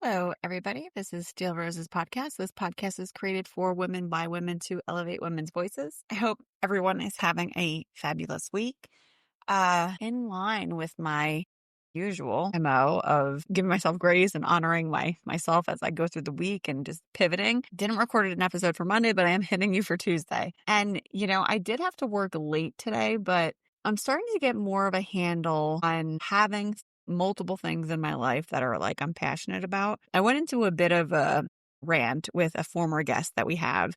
Hello, everybody. This is Steel Rose's podcast. This podcast is created for women by women to elevate women's voices. I hope everyone is having a fabulous week. In line with my usual MO of giving myself grace and honoring myself as I go through the week and just pivoting. Didn't record an episode for Monday, but I am hitting you for Tuesday. And, I did have to work late today, but I'm starting to get more of a handle on having multiple things in my life that are I'm passionate about. I went into a bit of a rant with a former guest that we have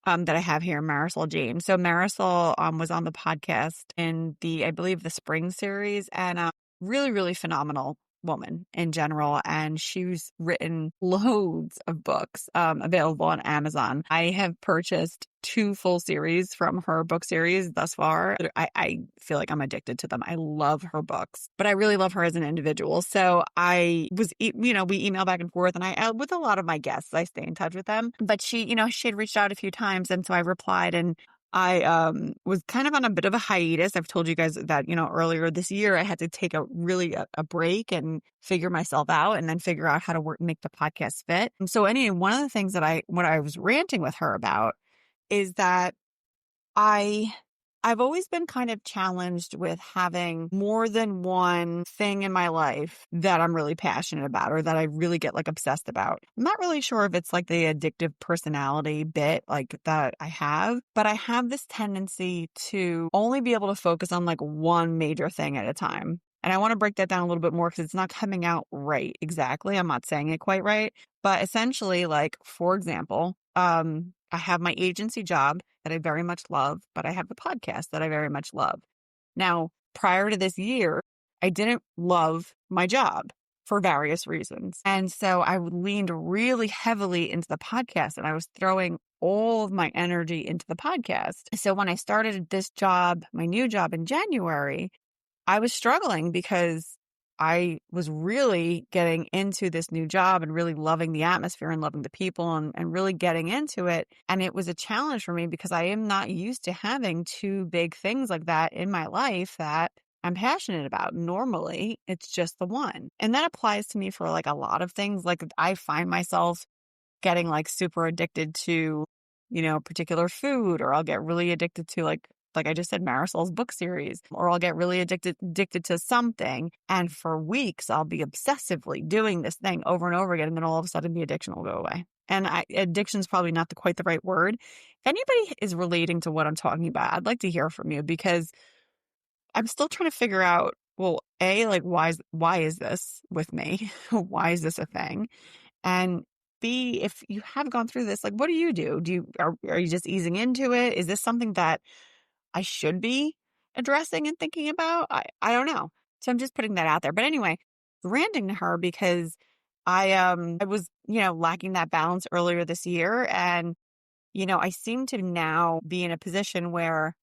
that I have here, Marisol James. So Marisol was on the podcast in I believe the spring series, and really, really phenomenal woman in general. And she's written loads of books available on Amazon. I have purchased 2 full series from her book series thus far. I feel like I'm addicted to them. I love her books, but I really love her as an individual. So I was, we email back and forth, and I, with a lot of my guests, I stay in touch with them. But she had reached out a few times, and so I replied, and I was kind of on a bit of a hiatus. I've told you guys that, earlier this year, I had to take a break and figure myself out, and then figure out how to make the podcast fit. And so anyway, one of the things that what I was ranting with her about is that I've always been kind of challenged with having more than one thing in my life that I'm really passionate about, or that I really get obsessed about. I'm not really sure if it's the addictive personality bit that I have, but I have this tendency to only be able to focus on one major thing at a time. And I want to break that down a little bit more because it's not coming out right exactly. I'm not saying it quite right, but essentially, for example, I have my agency job that I very much love, but I have the podcast that I very much love. Now, prior to this year, I didn't love my job for various reasons. And so I leaned really heavily into the podcast, and I was throwing all of my energy into the podcast. So when I started this job, my new job in January, I was struggling because I was really getting into this new job and really loving the atmosphere and loving the people and really getting into it. And it was a challenge for me because I am not used to having 2 big things like that in my life that I'm passionate about. Normally, it's just the one. And that applies to me for a lot of things. I find myself getting super addicted to, particular food, or I'll get really addicted to like I just said, Marisol's book series, or I'll get really addicted to something. And for weeks, I'll be obsessively doing this thing over and over again. And then all of a sudden the addiction will go away. And addiction is probably not quite the right word. If anybody is relating to what I'm talking about, I'd like to hear from you, because I'm still trying to figure out, well, A, why is this with me? Why is this a thing? And B, if you have gone through this, what do you do? Are you just easing into it? Is this something that I should be addressing and thinking about? I don't know. So I'm just putting that out there. But anyway, ranting to her because I was, lacking that balance earlier this year. And, I seem to now be in a position where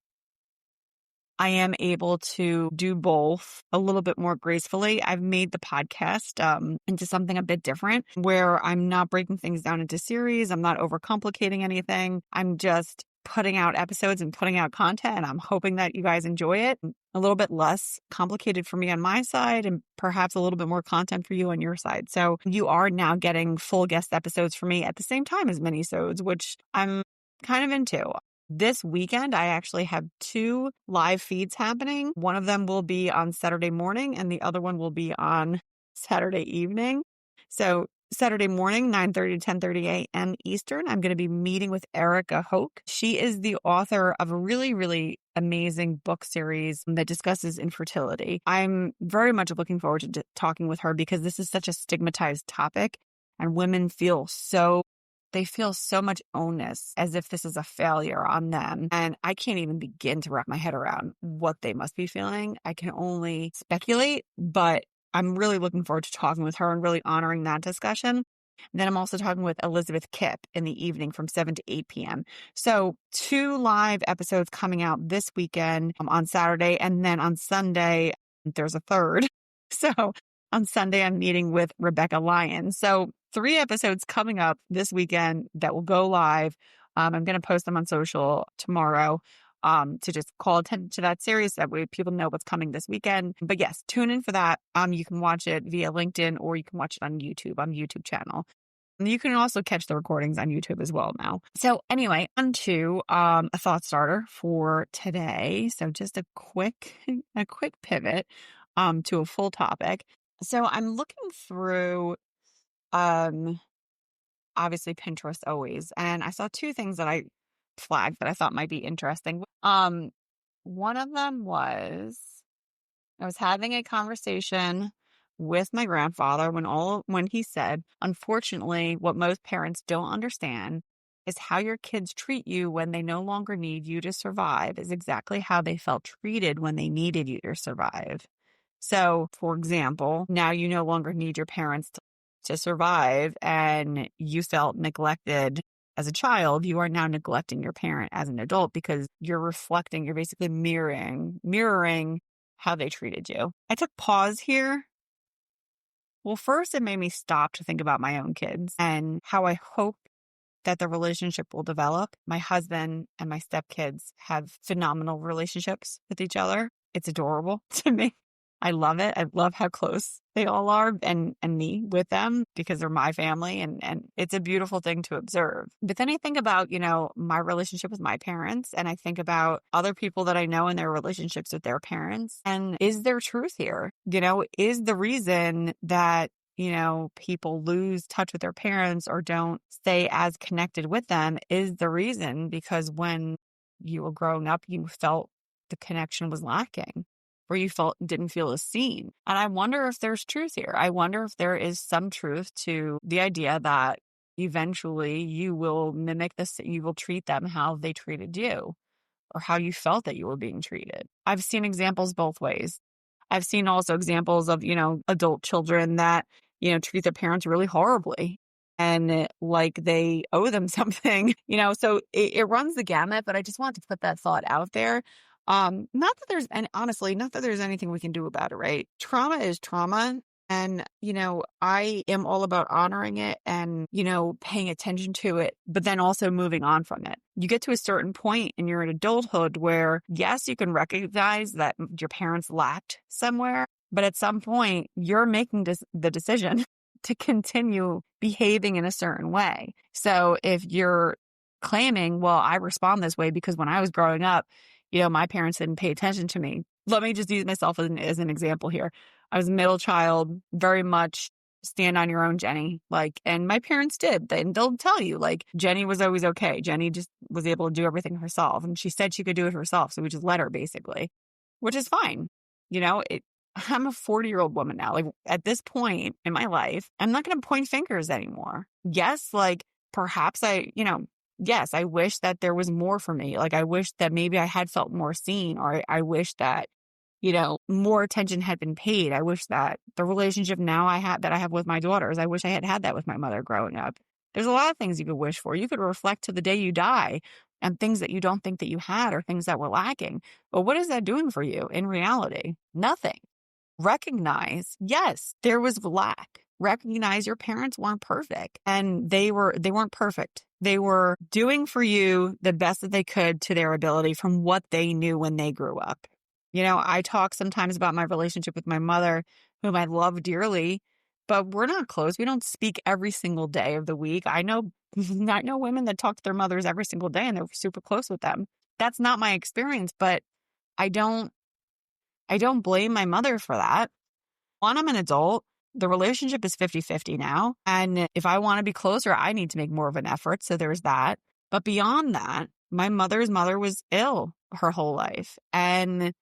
I am able to do both a little bit more gracefully. I've made the podcast into something a bit different, where I'm not breaking things down into series. I'm not overcomplicating anything. I'm just putting out episodes and putting out content, and I'm hoping that you guys enjoy it. A little bit less complicated for me on my side, and perhaps a little bit more content for you on your side. So you are now getting full guest episodes for me at the same time as minisodes, which I'm kind of into. This weekend, I actually have 2 live feeds happening. One of them will be on Saturday morning, and the other one will be on Saturday evening. So Saturday morning, 9:30 to 10:30 a.m. Eastern, I'm going to be meeting with Erica Hoke. She is the author of a really, really amazing book series that discusses infertility. I'm very much looking forward to talking with her, because this is such a stigmatized topic, and women feel so much onus as if this is a failure on them. And I can't even begin to wrap my head around what they must be feeling. I can only speculate, but I'm really looking forward to talking with her and really honoring that discussion. And then I'm also talking with Elizabeth Kipp in the evening from 7 to 8 p.m. So 2 live episodes coming out this weekend on Saturday. And then on Sunday, there's a third. So on Sunday, I'm meeting with Rebecca Lyons. So 3 episodes coming up this weekend that will go live. I'm going to post them on social tomorrow. to just call attention to that series. That way people know what's coming this weekend. But yes, tune in for that. You can watch it via LinkedIn or you can watch it on YouTube channel. And you can also catch the recordings on YouTube as well now. So anyway, on to a thought starter for today. So just a quick pivot to a full topic. So I'm looking through obviously Pinterest always, and I saw two things that I flagged that I thought might be interesting. One of them was I was having a conversation with my grandfather when he said, unfortunately, what most parents don't understand is how your kids treat you when they no longer need you to survive is exactly how they felt treated when they needed you to survive. So, for example, now you no longer need your parents to survive and you felt neglected as a child. You are now neglecting your parent as an adult because you're basically mirroring how they treated you. I took pause here. Well, first, it made me stop to think about my own kids and how I hope that the relationship will develop. My husband and my stepkids have phenomenal relationships with each other. It's adorable to me. I love it. I love how close they all are and me with them because they're my family and it's a beautiful thing to observe. But then I think about, my relationship with my parents and I think about other people that I know and their relationships with their parents. And is there truth here? Is the reason that people lose touch with their parents or don't stay as connected with them is the reason because when you were growing up, you felt the connection was lacking or you didn't feel as seen. And I wonder if there's truth here. I wonder if there is some truth to the idea that eventually you will mimic this, you will treat them how they treated you or how you felt that you were being treated. I've seen examples both ways. I've seen also examples of, adult children that, treat their parents really horribly and like they owe them something, so it runs the gamut, but I just wanted to put that thought out there. Not that there's, and honestly, not that there's anything we can do about it, right? Trauma is trauma. And, I am all about honoring it and, paying attention to it, but then also moving on from it. You get to a certain point in your adulthood where, yes, you can recognize that your parents lacked somewhere, but at some point you're making the decision to continue behaving in a certain way. So if you're claiming, well, I respond this way because when I was growing up, my parents didn't pay attention to me. Let me just use myself as an example here. I was a middle child, very much stand on your own, Jenny. And my parents did. They'll tell you, Jenny was always okay. Jenny just was able to do everything herself. And she said she could do it herself. So we just let her basically, which is fine. I'm a 40-year-old woman now. At this point in my life, I'm not going to point fingers anymore. Yes, perhaps yes, I wish that there was more for me. I wish that maybe I had felt more seen, or I wish that, more attention had been paid. I wish that the relationship now I have with my daughters, I wish I had had that with my mother growing up. There's a lot of things you could wish for. You could reflect to the day you die and things that you don't think that you had or things that were lacking. But what is that doing for you in reality? Nothing. Recognize, yes, there was lack. Recognize your parents weren't perfect and they weren't perfect. They were doing for you the best that they could to their ability from what they knew when they grew up. I talk sometimes about my relationship with my mother, whom I love dearly, but we're not close. We don't speak every single day of the week. I know women that talk to their mothers every single day and they're super close with them. That's not my experience, but I don't blame my mother for that. One, I'm an adult. The relationship is 50-50 now. And if I want to be closer, I need to make more of an effort. So there's that. But beyond that, my mother's mother was ill her whole life. And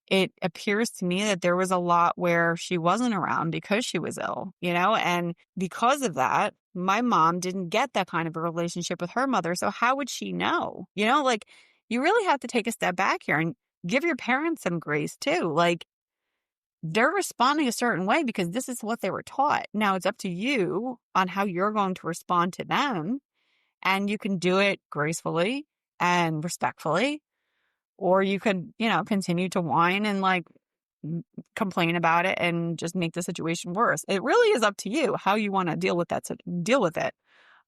it appears to me that there was a lot where she wasn't around because she was ill, and because of that, my mom didn't get that kind of a relationship with her mother. So how would she know? You really have to take a step back here and give your parents some grace too. They're responding a certain way because this is what they were taught. Now it's up to you on how you're going to respond to them. And you can do it gracefully and respectfully, or you could, continue to whine and complain about it and just make the situation worse. It really is up to you how you want to deal with it.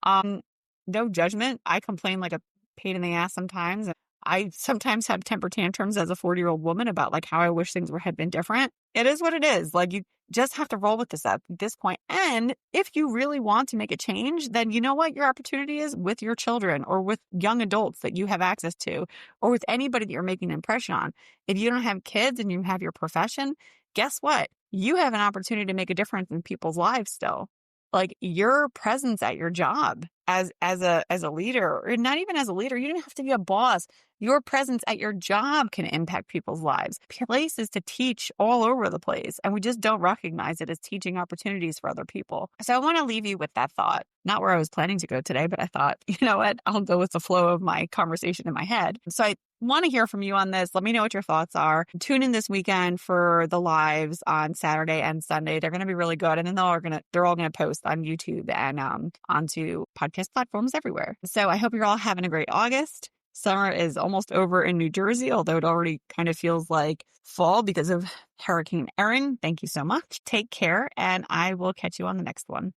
No judgment. I complain like a pain in the ass sometimes. I sometimes have temper tantrums as a 40-year-old woman about like how I wish things had been different. It is what it is. Like you just have to roll with this at this point. And if you really want to make a change, then you know what your opportunity is with your children or with young adults that you have access to, or with anybody that you're making an impression on. If you don't have kids and you have your profession, guess what? You have an opportunity to make a difference in people's lives still. Like your presence at your job as a leader, or not even as a leader, you don't have to be a boss. Your presence at your job can impact people's lives. Places to teach all over the place, and we just don't recognize it as teaching opportunities for other people. So I want to leave you with that thought. Not where I was planning to go today, but I thought, you know what? I'll go with the flow of my conversation in my head. So I want to hear from you on this. Let me know what your thoughts are. Tune in this weekend for the lives on Saturday and Sunday. They're going to be really good. And then they're all going to post on YouTube and onto podcast platforms everywhere. So I hope you're all having a great August. Summer is almost over in New Jersey, although it already kind of feels like fall because of Hurricane Erin. Thank you so much. Take care, and I will catch you on the next one.